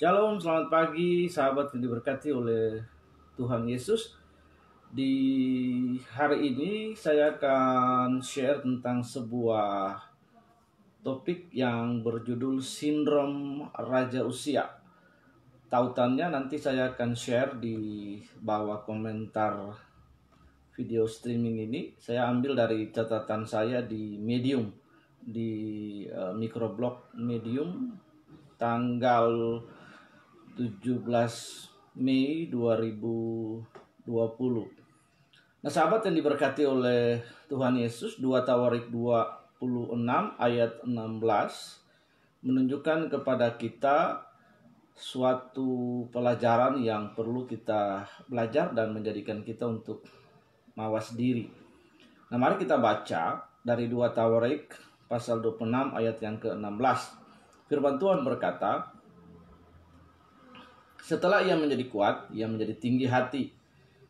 Shalom, selamat pagi sahabat yang diberkati oleh Tuhan Yesus. Di hari ini saya akan share tentang sebuah topik yang berjudul Sindrom Raja Usia. Tautannya nanti saya akan share di bawah komentar video streaming ini. Saya ambil dari catatan saya di Medium, di microblog Medium tanggal 17 Mei 2020. Nah, sahabat yang diberkati oleh Tuhan Yesus, 2 Tawarik 26 ayat 16 menunjukkan kepada kita suatu pelajaran yang perlu kita belajar dan menjadikan kita untuk mawas diri. Nah, mari kita baca dari 2 Tawarik pasal 26 ayat yang ke-16. Firman Tuhan berkata, setelah ia menjadi kuat, ia menjadi tinggi hati,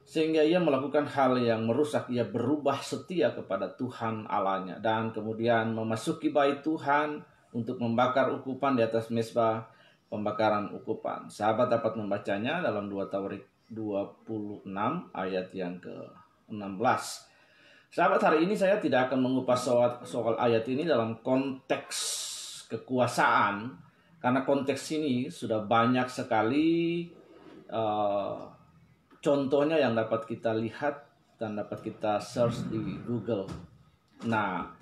sehingga ia melakukan hal yang merusak. Ia berubah setia kepada Tuhan Allahnya, dan kemudian memasuki bait Tuhan untuk membakar ukupan di atas mezbah pembakaran ukupan. Sahabat dapat membacanya dalam 2 Tawarik 26 ayat yang ke-16. Sahabat, hari ini saya tidak akan mengupas soal ayat ini dalam konteks kekuasaan, karena konteks ini sudah banyak sekali contohnya yang dapat kita lihat dan dapat kita search di Google. Nah,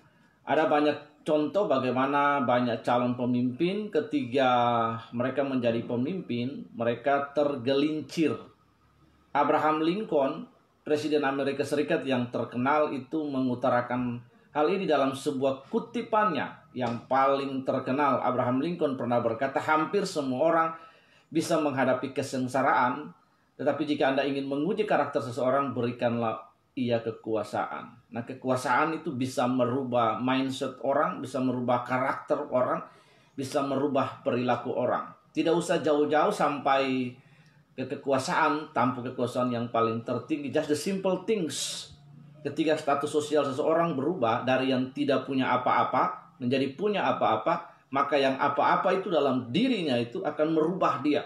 ada banyak contoh bagaimana banyak calon pemimpin ketika mereka menjadi pemimpin, mereka tergelincir. Abraham Lincoln, Presiden Amerika Serikat yang terkenal, itu mengutarakan hal ini dalam sebuah kutipannya yang paling terkenal. Abraham Lincoln pernah berkata, hampir semua orang bisa menghadapi kesengsaraan, tetapi jika Anda ingin menguji karakter seseorang, berikanlah ia kekuasaan. Nah, kekuasaan itu bisa merubah mindset orang, bisa merubah karakter orang, bisa merubah perilaku orang. Tidak usah jauh-jauh sampai ke kekuasaan, tampuk kekuasaan yang paling tertinggi. Just the simple things. Ketika status sosial seseorang berubah dari yang tidak punya apa-apa menjadi punya apa-apa, maka yang apa-apa itu dalam dirinya itu akan merubah dia.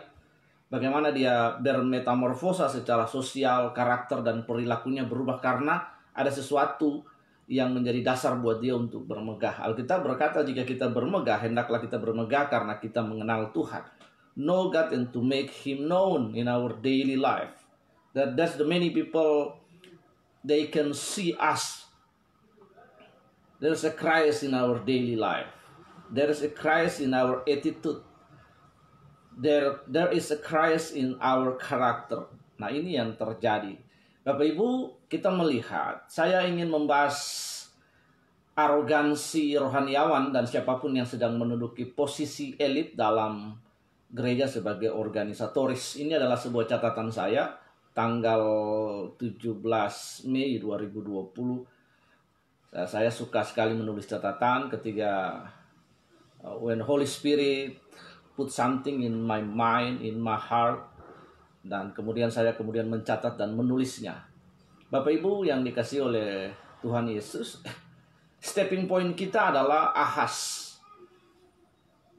Bagaimana dia bermetamorfosa secara sosial, karakter dan perilakunya berubah karena ada sesuatu yang menjadi dasar buat dia untuk bermegah. Alkitab berkata, jika kita bermegah, hendaklah kita bermegah karena kita mengenal Tuhan. Know God and to make Him known in our daily life. That's the many people, they can see us. There's a Christ in our daily life. There is a Christ in our attitude. There is a Christ in our character. Nah, ini yang terjadi. Bapak Ibu, kita melihat, saya ingin membahas arogansi rohaniawan dan siapapun yang sedang menduduki posisi elit dalam gereja sebagai organisatoris. Ini adalah sebuah catatan saya tanggal 17 Mei 2020. Saya suka sekali menulis catatan ketika when Holy Spirit put something in my mind, in my heart, dan kemudian saya mencatat dan menulisnya. Bapak Ibu yang dikasihi oleh Tuhan Yesus, stepping point kita adalah Ahas,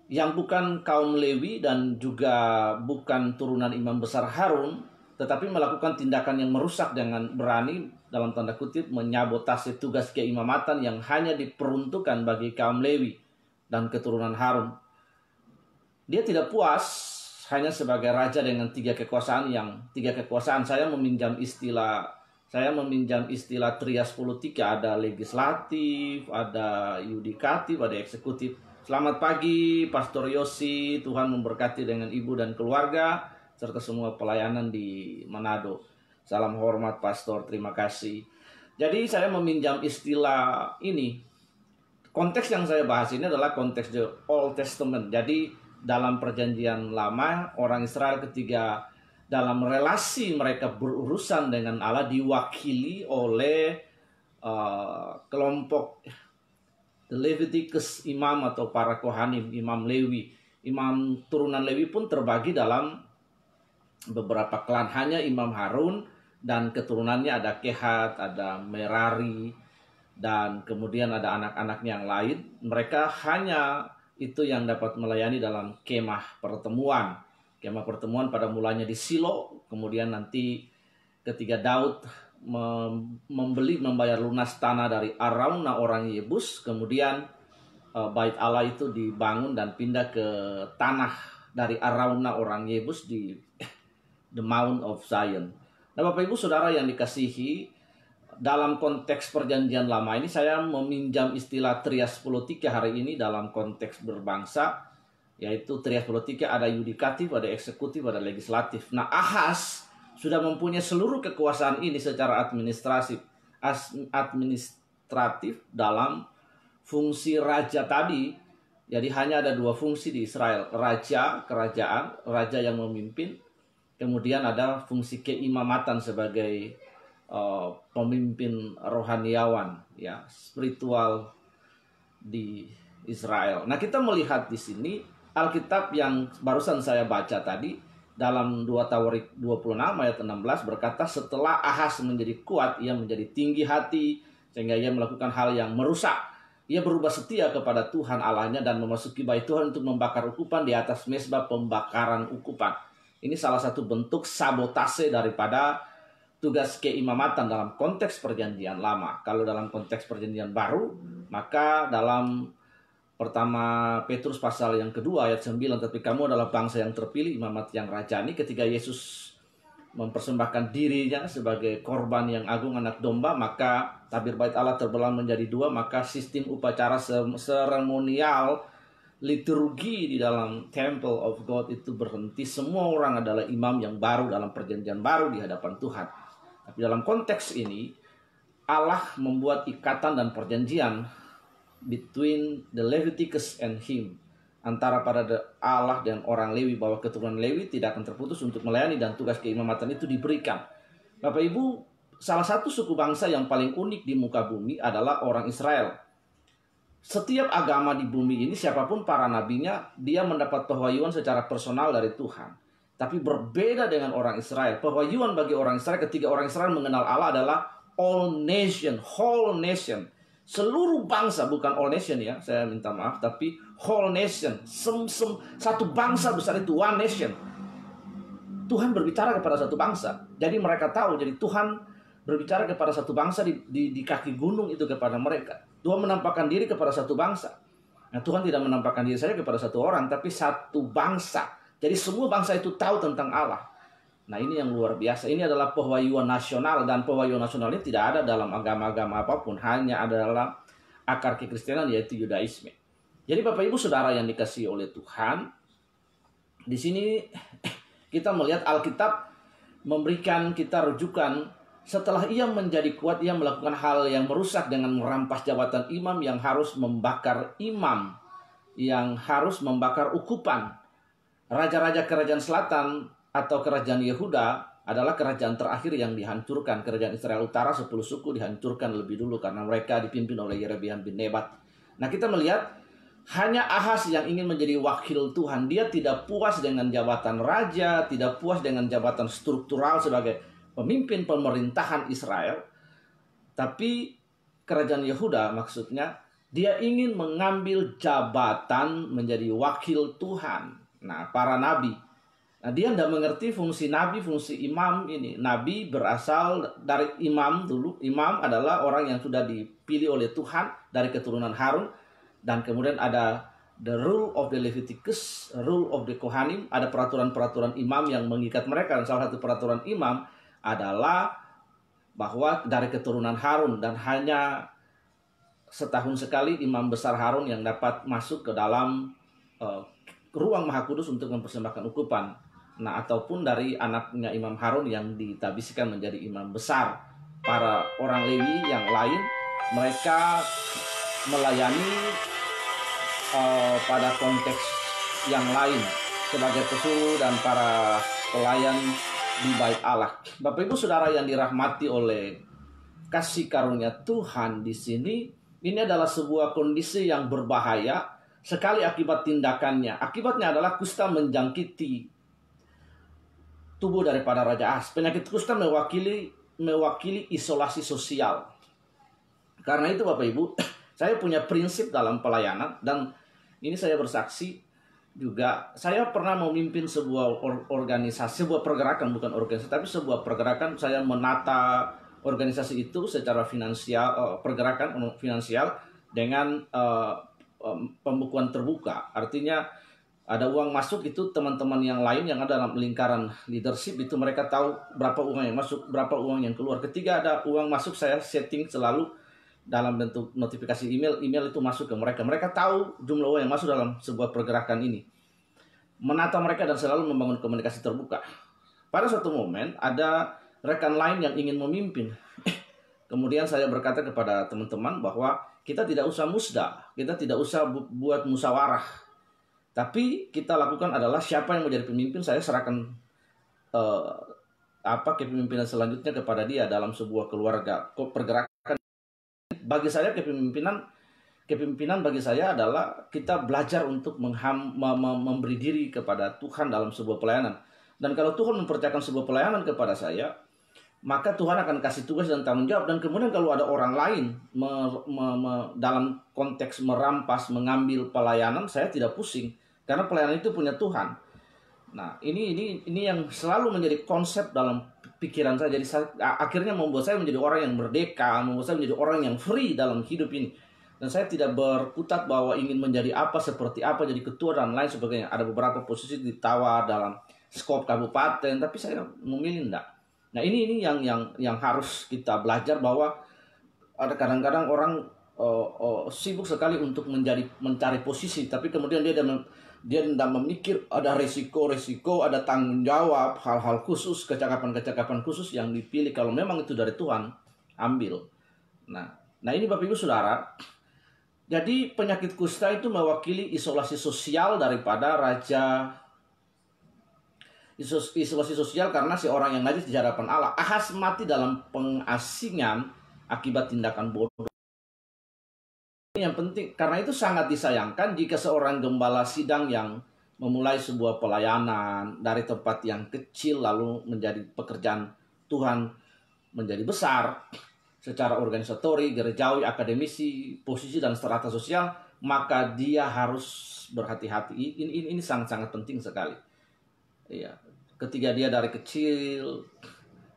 yang bukan kaum Lewi dan juga bukan turunan imam besar Harun, tetapi melakukan tindakan yang merusak dengan berani, dalam tanda kutip, menyabotase tugas keimamatan yang hanya diperuntukkan bagi kaum Lewi dan keturunan Harun. Dia tidak puas hanya sebagai raja dengan tiga kekuasaan. Saya meminjam istilah trias politika, ada legislatif, ada yudikatif, ada eksekutif. Selamat pagi Pastor Yosi, Tuhan memberkati dengan ibu dan keluarga serta semua pelayanan di Manado. Salam hormat Pastor, terima kasih. Jadi saya meminjam istilah ini. Konteks yang saya bahas ini adalah konteks the Old Testament. Jadi dalam perjanjian lama, orang Israel ketika dalam relasi mereka berurusan dengan Allah diwakili oleh kelompok The Leviticus imam atau para Kohanim, imam Lewi. Imam turunan Lewi pun terbagi dalam beberapa klan. Hanya Imam Harun dan keturunannya ada Kehat, ada Merari, dan kemudian ada anak-anaknya yang lain. Mereka hanya itu yang dapat melayani dalam kemah pertemuan. Kemah pertemuan pada mulanya di Silo, kemudian nanti ketika Daud membayar lunas tanah dari Arauna orang Yebus, kemudian bait Allah itu dibangun dan pindah ke tanah dari Arauna orang Yebus di the Mount of Zion. Nah, Bapak Ibu Saudara yang dikasihi, dalam konteks perjanjian lama ini saya meminjam istilah trias politika hari ini dalam konteks berbangsa, yaitu trias politika, ada yudikatif, ada eksekutif, ada legislatif. Nah, Ahaz sudah mempunyai seluruh kekuasaan ini secara administratif dalam fungsi raja tadi. Jadi hanya ada dua fungsi di Israel, raja, kerajaan, raja yang memimpin, kemudian ada fungsi keimamatan sebagai pemimpin rohaniawan, ya, spiritual di Israel. Nah, kita melihat di sini Alkitab yang barusan saya baca tadi dalam 2 Tawarik 26 ayat 16 berkata, setelah Ahaz menjadi kuat, ia menjadi tinggi hati sehingga ia melakukan hal yang merusak. Ia berubah setia kepada Tuhan Allahnya dan memasuki bait Tuhan untuk membakar ukupan di atas mezbah pembakaran ukupan. Ini salah satu bentuk sabotase daripada tugas keimamatan dalam konteks perjanjian lama. Kalau dalam konteks perjanjian baru, maka dalam pertama Petrus pasal yang kedua ayat 9, tapi kamu adalah bangsa yang terpilih, imamat yang rajani. Ketika Yesus mempersembahkan dirinya sebagai korban yang agung, anak domba, maka tabir bait Allah terbelah menjadi dua, maka sistem upacara seremonial liturgi di dalam Temple of God itu berhenti. Semua orang adalah imam yang baru dalam perjanjian baru di hadapan Tuhan. Tapi dalam konteks ini Allah membuat ikatan dan perjanjian between the Leviticus and him, antara pada Allah dan orang Lewi, bahwa keturunan Lewi tidak akan terputus untuk melayani dan tugas keimamatan itu diberikan. Bapak Ibu, salah satu suku bangsa yang paling unik di muka bumi adalah orang Israel. Setiap agama di bumi ini, siapapun para nabinya, dia mendapat pewahyuan secara personal dari Tuhan. Tapi berbeda dengan orang Israel. Pewahyuan bagi orang Israel ketika orang Israel mengenal Allah adalah all nation, whole nation. Seluruh bangsa, bukan all nation ya, saya minta maaf, tapi whole nation, satu bangsa besar itu, one nation. Tuhan berbicara kepada satu bangsa. Jadi mereka tahu, jadi Tuhan berbicara kepada satu bangsa di kaki gunung itu kepada mereka. Tuhan menampakkan diri kepada satu bangsa. Nah, Tuhan tidak menampakkan diri saja kepada satu orang, tapi satu bangsa. Jadi semua bangsa itu tahu tentang Allah. Nah, ini yang luar biasa. Ini adalah pewahyuan nasional, dan pewahyuan nasional ini tidak ada dalam agama-agama apapun, hanya adalah akar kekristenan, yaitu Yudaisme. Jadi Bapak Ibu Saudara yang dikasihi oleh Tuhan, di sini kita melihat Alkitab memberikan kita rujukan. Setelah ia menjadi kuat, ia melakukan hal yang merusak dengan merampas jabatan imam yang harus membakar ukupan. Raja-raja kerajaan selatan atau kerajaan Yehuda adalah kerajaan terakhir yang dihancurkan. Kerajaan Israel Utara 10 suku dihancurkan lebih dulu karena mereka dipimpin oleh Yerobeam bin Nebat. Nah, kita melihat hanya Ahaz yang ingin menjadi wakil Tuhan. Dia tidak puas dengan jabatan raja, tidak puas dengan jabatan struktural sebagai pemimpin pemerintahan Israel. Tapi kerajaan Yehuda, maksudnya dia ingin mengambil jabatan menjadi wakil Tuhan. Nah, para nabi. Nah, dia tidak mengerti fungsi nabi, fungsi imam ini. Nabi berasal dari imam dulu. Imam adalah orang yang sudah dipilih oleh Tuhan dari keturunan Harun. Dan kemudian ada the rule of the Leviticus, rule of the Kohanim. Ada peraturan-peraturan imam yang mengikat mereka. Dan salah satu peraturan imam adalah bahwa dari keturunan Harun. Dan hanya setahun sekali imam besar Harun yang dapat masuk ke dalam ruang Maha Kudus untuk mempersembahkan ukupan. Nah, ataupun dari anaknya Imam Harun yang ditabiskan menjadi imam besar. Para orang Lewi yang lain, mereka melayani pada konteks yang lain sebagai pesuruh dan para pelayan di bait Allah. Bapak Ibu Saudara yang dirahmati oleh kasih karunia Tuhan, di sini ini adalah sebuah kondisi yang berbahaya sekali akibat tindakannya. Akibatnya adalah kusta menjangkiti tubuh daripada Raja Ahaz. Penyakit kusta mewakili isolasi sosial. Karena itu Bapak Ibu, saya punya prinsip dalam pelayanan, dan ini saya bersaksi juga. Saya pernah memimpin sebuah organisasi, sebuah pergerakan, bukan organisasi, tapi sebuah pergerakan. Saya menata organisasi itu secara finansial, pergerakan finansial dengan pembukuan terbuka. Artinya ada uang masuk, itu teman-teman yang lain yang ada dalam lingkaran leadership itu mereka tahu berapa uang yang masuk, berapa uang yang keluar. Ketika ada uang masuk, saya setting selalu dalam bentuk notifikasi email itu masuk ke mereka. Mereka tahu jumlah uang yang masuk dalam sebuah pergerakan ini. Menata mereka dan selalu membangun komunikasi terbuka. Pada suatu momen ada rekan lain yang ingin memimpin. Kemudian saya berkata kepada teman-teman bahwa kita tidak usah musda, kita tidak usah buat musyawarah. Tapi kita lakukan adalah siapa yang menjadi pemimpin, saya serahkan kepemimpinan selanjutnya kepada dia dalam sebuah keluarga pergerakan. Bagi saya kepemimpinan bagi saya adalah kita belajar untuk memberi diri kepada Tuhan dalam sebuah pelayanan. Dan kalau Tuhan mempercayakan sebuah pelayanan kepada saya, maka Tuhan akan kasih tugas dan tanggung jawab. Dan kemudian kalau ada orang lain dalam konteks merampas, mengambil pelayanan, saya tidak pusing. Karena pelayanan itu punya Tuhan. Nah, ini yang selalu menjadi konsep dalam pikiran saya. Jadi akhirnya membuat saya menjadi orang yang merdeka, membuat saya menjadi orang yang free dalam hidup ini. Dan saya tidak berkutat bahwa ingin menjadi apa, seperti apa, jadi ketua dan lain sebagainya. Ada beberapa posisi ditawar dalam skop kabupaten, tapi saya memilih enggak. Nah, ini yang harus kita belajar, bahwa ada kadang-kadang orang sibuk sekali untuk mencari posisi, tapi kemudian dia tidak memikir ada resiko, ada tanggung jawab, hal-hal khusus, kecakapan khusus yang dipilih. Kalau memang itu dari Tuhan, ambil. Nah ini Bapak Ibu Saudara, jadi penyakit kusta itu mewakili isolasi sosial daripada raja. Isolasi sosial karena si orang yang najis di hadapan Allah. Ahas mati dalam pengasingan akibat tindakan bodoh. Yang penting, karena itu sangat disayangkan jika seorang gembala sidang yang memulai sebuah pelayanan dari tempat yang kecil lalu menjadi pekerjaan Tuhan menjadi besar secara organisatori, gerejawi, akademisi, posisi dan strata sosial, maka dia harus berhati-hati. Ini sangat-sangat penting sekali. Iya, ketika dia dari kecil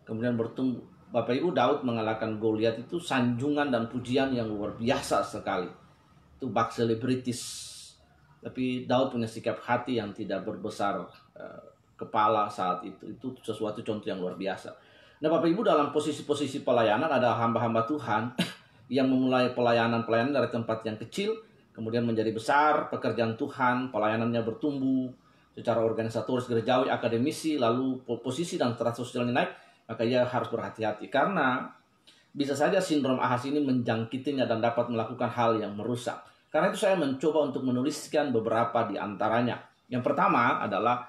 kemudian bertumbuh. Bapak Ibu, Daud mengalahkan Goliat itu sanjungan dan pujian yang luar biasa sekali. Itu bak selebritis. Tapi Daud punya sikap hati yang tidak berbesar kepala saat itu. Itu sesuatu contoh yang luar biasa. Nah Bapak Ibu, dalam posisi-posisi pelayanan ada hamba-hamba Tuhan yang memulai pelayanan dari tempat yang kecil, kemudian menjadi besar, pekerjaan Tuhan, pelayanannya bertumbuh secara organisatoris, gerejawi, akademisi, lalu posisi dan strata sosialnya naik. Maka ia harus berhati-hati, karena bisa saja sindrom Ahas ini menjangkitinya dan dapat melakukan hal yang merusak. Karena itu saya mencoba untuk menuliskan beberapa di antaranya. Yang pertama adalah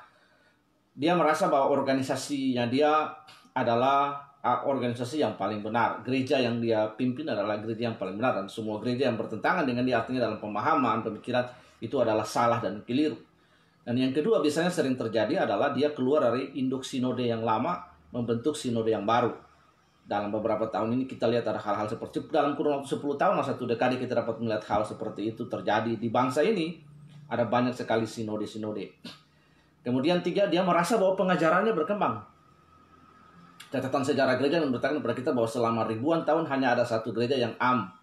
dia merasa bahwa organisasinya dia adalah organisasi yang paling benar. Gereja yang dia pimpin adalah gereja yang paling benar. Dan semua gereja yang bertentangan dengan dia, artinya dalam pemahaman, pemikiran, itu adalah salah dan keliru. Dan yang kedua biasanya sering terjadi adalah dia keluar dari induk sinode yang lama, membentuk sinode yang baru. Dalam beberapa tahun ini kita lihat ada hal-hal seperti dalam kurun waktu 10 tahun atau 1 dekade kita dapat melihat hal seperti itu terjadi di bangsa ini. Ada banyak sekali sinode-sinode. Kemudian 3, dia merasa bahwa pengajarannya berkembang. Catatan sejarah gereja memberitakan kepada kita bahwa selama ribuan tahun hanya ada satu gereja yang am.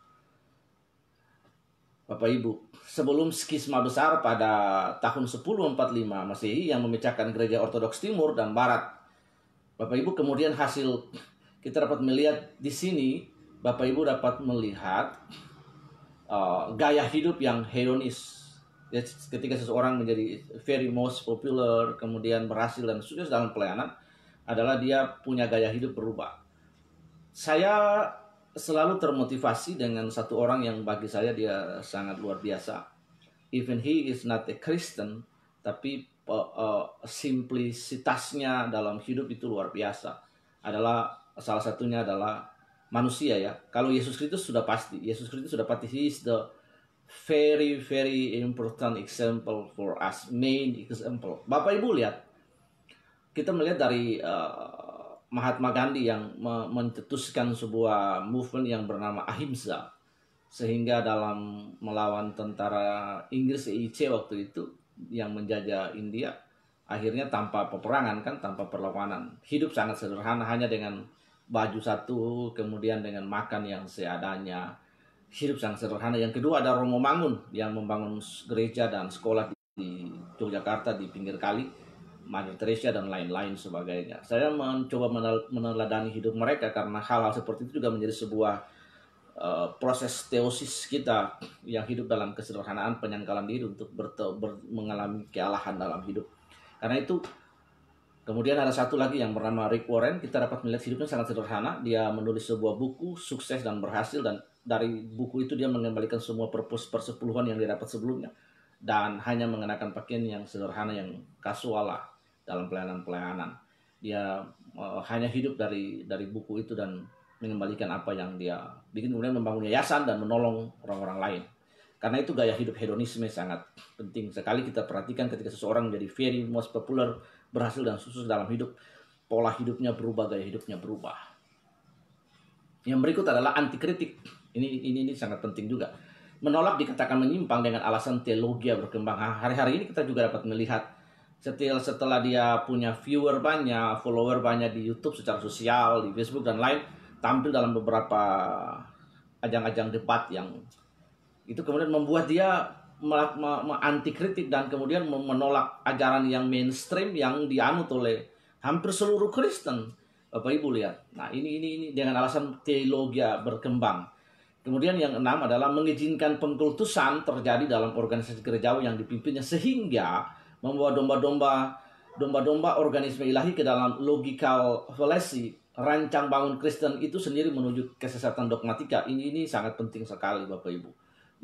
Bapak Ibu, sebelum skisma besar pada tahun 1045 Masehi yang memecahkan gereja Ortodoks Timur dan Barat, Bapak Ibu, kemudian hasil kita dapat melihat di sini, Bapak Ibu dapat melihat gaya hidup yang hedonis. Ya, ketika seseorang menjadi very most popular, kemudian berhasil dan sukses dalam pelayanan, adalah dia punya gaya hidup berubah. Saya selalu termotivasi dengan satu orang yang bagi saya dia sangat luar biasa. Even he is not a Christian, tapi simplisitasnya dalam hidup itu luar biasa. Adalah salah satunya adalah manusia ya. Kalau Yesus Kristus sudah pasti, he is the very very important example for us, main example. Bapak Ibu lihat, kita melihat dari Mahatma Gandhi yang mencetuskan sebuah movement yang bernama Ahimsa. sehingga dalam melawan tentara Inggris EIC waktu itu yang menjajah India, akhirnya tanpa peperangan kan, tanpa perlawanan, hidup sangat sederhana hanya dengan baju satu, kemudian dengan makan yang seadanya, hidup sangat sederhana. Yang kedua ada Romo Mangun yang membangun gereja dan sekolah di Yogyakarta di pinggir kali, Mother Teresa dan lain-lain sebagainya. Saya mencoba meneladani hidup mereka karena hal-hal seperti itu juga menjadi sebuah proses teosis kita yang hidup dalam kesederhanaan, penyangkalan diri untuk mengalami kealahan dalam hidup. Karena itu kemudian ada satu lagi yang bernama Rick Warren. Kita dapat melihat hidupnya sangat sederhana. Dia menulis sebuah buku Sukses dan Berhasil, dan dari buku itu dia mengembalikan semua purpose persepuluhan yang dia dapat sebelumnya dan hanya mengenakan pakaian yang sederhana, yang kasual lah dalam pelayanan-pelayanan. Dia hanya hidup dari buku itu dan mengembalikan apa yang dia bikin, kemudian membangun yayasan dan menolong orang-orang lain. Karena itu gaya hidup hedonisme sangat penting sekali kita perhatikan ketika seseorang menjadi very most popular, berhasil dan sukses dalam hidup, pola hidupnya berubah, gaya hidupnya berubah. Yang berikut adalah anti kritik. Ini sangat penting juga. Menolak dikatakan menyimpang dengan alasan teologi berkembang. Hari-hari ini kita juga dapat melihat setelah dia punya viewer banyak, follower banyak di YouTube secara sosial, di Facebook dan lain, tampil dalam beberapa ajang-ajang debat yang itu kemudian membuat dia anti kritik dan kemudian menolak ajaran yang mainstream yang dianut oleh hampir seluruh Kristen. Bapak Ibu lihat. Nah, ini dengan alasan teologi berkembang. Kemudian yang 6 adalah mengizinkan pengkultusan terjadi dalam organisasi gerejawi yang dipimpinnya, sehingga membawa domba-domba organisme ilahi ke dalam logical fallacy, rancang bangun Kristen itu sendiri menuju kesesatan dogmatika. Ini sangat penting sekali Bapak Ibu.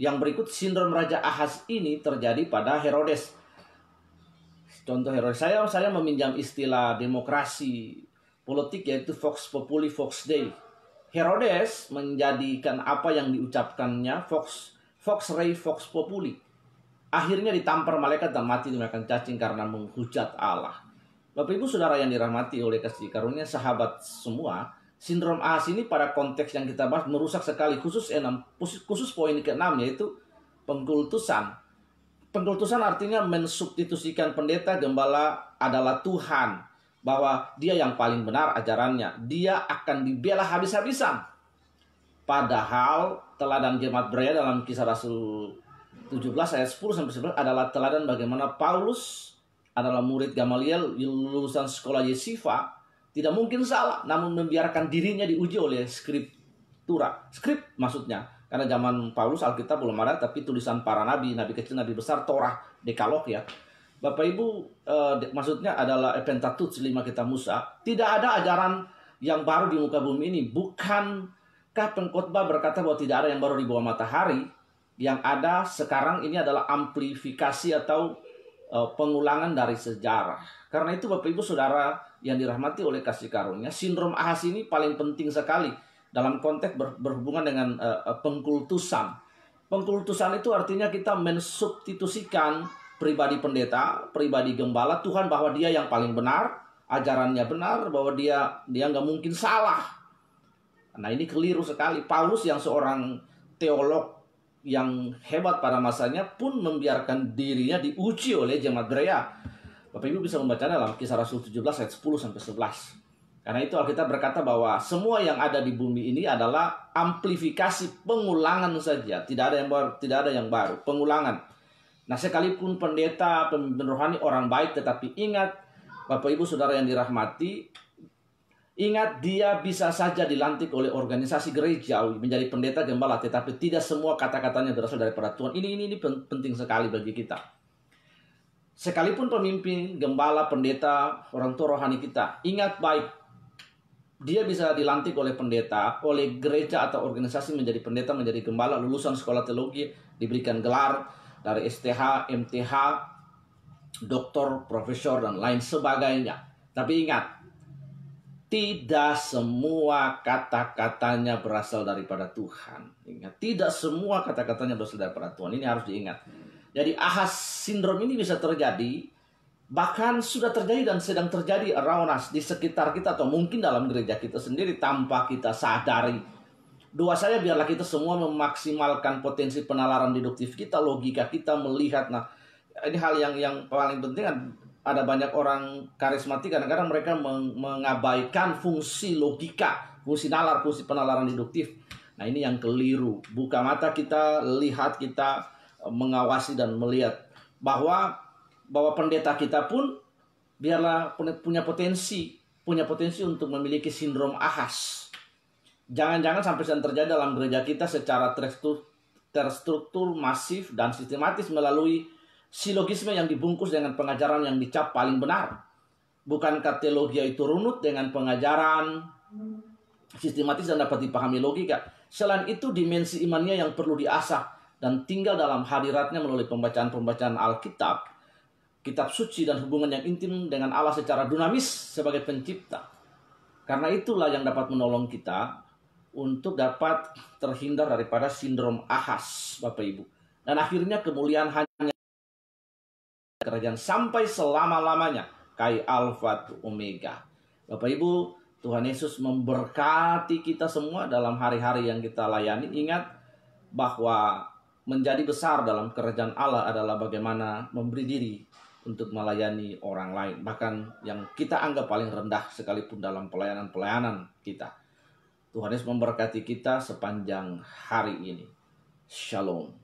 Yang berikut, sindrom Raja Ahaz ini terjadi pada Herodes. Contoh Herodes, saya meminjam istilah demokrasi politik yaitu Vox Populi Vox Dei. Herodes menjadikan apa yang diucapkannya Vox Rei Vox Populi. Akhirnya ditampar malaikat dan mati dimakan cacing karena menghujat Allah. Bapak Ibu Saudara yang dirahmati oleh kasih karunia, sahabat semua, sindrom Ahaz ini pada konteks yang kita bahas merusak sekali, khusus poin ke-6 yaitu pengkultusan. Pengkultusan artinya mensubstitusikan pendeta gembala adalah Tuhan, bahwa dia yang paling benar ajarannya, dia akan dibela habis-habisan. Padahal teladan Jemaat Berea dalam Kisah Rasul 17 ayat 10-11 adalah teladan bagaimana Paulus adalah murid Gamaliel, lulusan sekolah Yesiva, tidak mungkin salah, namun membiarkan dirinya diuji oleh skriptura. Skrip maksudnya, karena zaman Paulus Alkitab belum ada, tapi tulisan para nabi, nabi kecil, nabi besar, Torah, Dekalog ya. Bapak Ibu, maksudnya adalah Pentateuch, 5 kitab Musa. Tidak ada ajaran yang baru di muka bumi ini. Bukankah pengkhotbah berkata bahwa tidak ada yang baru di bawah matahari? Yang ada sekarang ini adalah amplifikasi atau pengulangan dari sejarah. Karena itu Bapak Ibu Saudara yang dirahmati oleh kasih karunia, sindrom Ahaz ini paling penting sekali dalam konteks berhubungan dengan pengkultusan. Pengkultusan itu artinya kita mensubstitusikan pribadi pendeta, pribadi gembala, Tuhan bahwa dia yang paling benar, ajarannya benar, bahwa dia nggak mungkin salah. Nah, ini keliru sekali. Paulus yang seorang teolog yang hebat pada masanya pun membiarkan dirinya diuji oleh Jemaat Berea. Bapak Ibu bisa membaca dalam Kisah Rasul 17 ayat 10-11. Karena itu Alkitab berkata bahwa semua yang ada di bumi ini adalah amplifikasi, pengulangan saja. Tidak ada yang baru, pengulangan. Nah, sekalipun pendeta, pemimpin rohani, orang baik, tetapi ingat, Bapak Ibu Saudara yang dirahmati, ingat dia bisa saja dilantik oleh organisasi gerejawi menjadi pendeta gembala, tetapi tidak semua kata-katanya berasal daripada Tuhan. Ini penting sekali bagi kita. Sekalipun pemimpin, gembala, pendeta, orang tua rohani kita, ingat baik, dia bisa dilantik oleh pendeta, oleh gereja atau organisasi menjadi pendeta, menjadi gembala, lulusan sekolah teologi, diberikan gelar dari STH, MTH, doktor, profesor, dan lain sebagainya. Tapi ingat, tidak semua kata-katanya berasal daripada Tuhan. Ingat, tidak semua kata-katanya berasal daripada Tuhan. Ini harus diingat. Jadi Ahaz sindrom ini bisa terjadi, bahkan sudah terjadi dan sedang terjadi around us, di sekitar kita, atau mungkin dalam gereja kita sendiri tanpa kita sadari. Doa saya biarlah kita semua memaksimalkan potensi penalaran deduktif kita, logika kita melihat. Nah, ini hal yang paling penting. Ada banyak orang karismatik kadang-kadang mereka mengabaikan fungsi logika, fungsi nalar, fungsi penalaran deduktif. Nah, ini yang keliru. Buka mata kita, lihat kita, mengawasi dan melihat bahwa pendeta kita pun biarlah punya potensi untuk memiliki sindrom Ahas. Jangan-jangan sampai terjadi dalam gereja kita secara terstruktur, masif, dan sistematis melalui silogisme yang dibungkus dengan pengajaran yang dicap paling benar. Bukankah teologia itu runut dengan pengajaran sistematis dan dapat dipahami logika? Selain itu, dimensi imannya yang perlu diasah dan tinggal dalam hadiratnya melalui pembacaan-pembacaan Alkitab, kitab suci, dan hubungan yang intim dengan Allah secara dinamis sebagai pencipta. Karena itulah yang dapat menolong kita untuk dapat terhindar daripada sindrom Ahas, Bapak Ibu. Dan akhirnya kemuliaan hanya kerajaan sampai selama-lamanya, kai Alfa tu Omega. Bapak Ibu, Tuhan Yesus memberkati kita semua dalam hari-hari yang kita layani. Ingat bahwa menjadi besar dalam kerajaan Allah adalah bagaimana memberi diri untuk melayani orang lain, bahkan yang kita anggap paling rendah sekalipun dalam pelayanan-pelayanan kita. Tuhan Yesus memberkati kita sepanjang hari ini. Shalom.